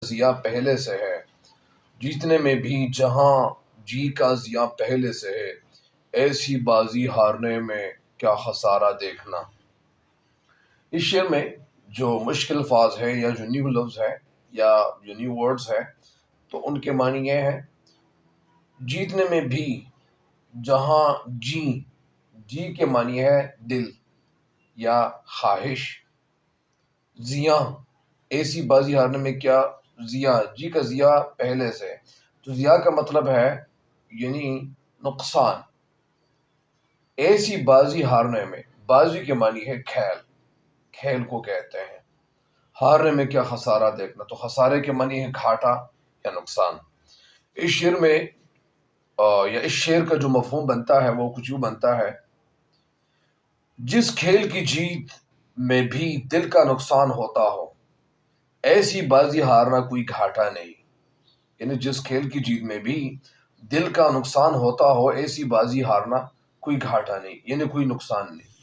ضیا پہلے سے ہے، جیتنے میں بھی جہاں جی کا ضیا پہلے سے ہے، ایسی بازی ہارنے میں کیا خسارہ دیکھنا۔ اس شعر میں جو مشکل الفاظ ہے یا جو نیو لفظ ہے یا جو نیو ورڈز ہے تو ان کے معنی یہ ہے، جیتنے میں بھی جہاں جی کے معنی ہے دل یا خواہش، ضیا ایسی بازی ہارنے میں کیا، ضیا جی کا ضیا پہلے سے، تو ضیا کا مطلب ہے یعنی نقصان، ایسی بازی ہارنے میں، بازی کے معنی ہے کھیل، کھیل کو کہتے ہیں، ہارنے میں کیا خسارہ دیکھنا، تو خسارے کے معنی ہے گھاٹا یا نقصان۔ اس شعر میں یا اس شعر کا جو مفہوم بنتا ہے وہ کچھ یوں بنتا ہے، جس کھیل کی جیت میں بھی دل کا نقصان ہوتا ہو، ایسی بازی ہارنا کوئی گھاٹا نہیں، یعنی جس کھیل کی جیت میں بھی دل کا نقصان ہوتا ہو، ایسی بازی ہارنا کوئی گھاٹا نہیں، یعنی کوئی نقصان نہیں۔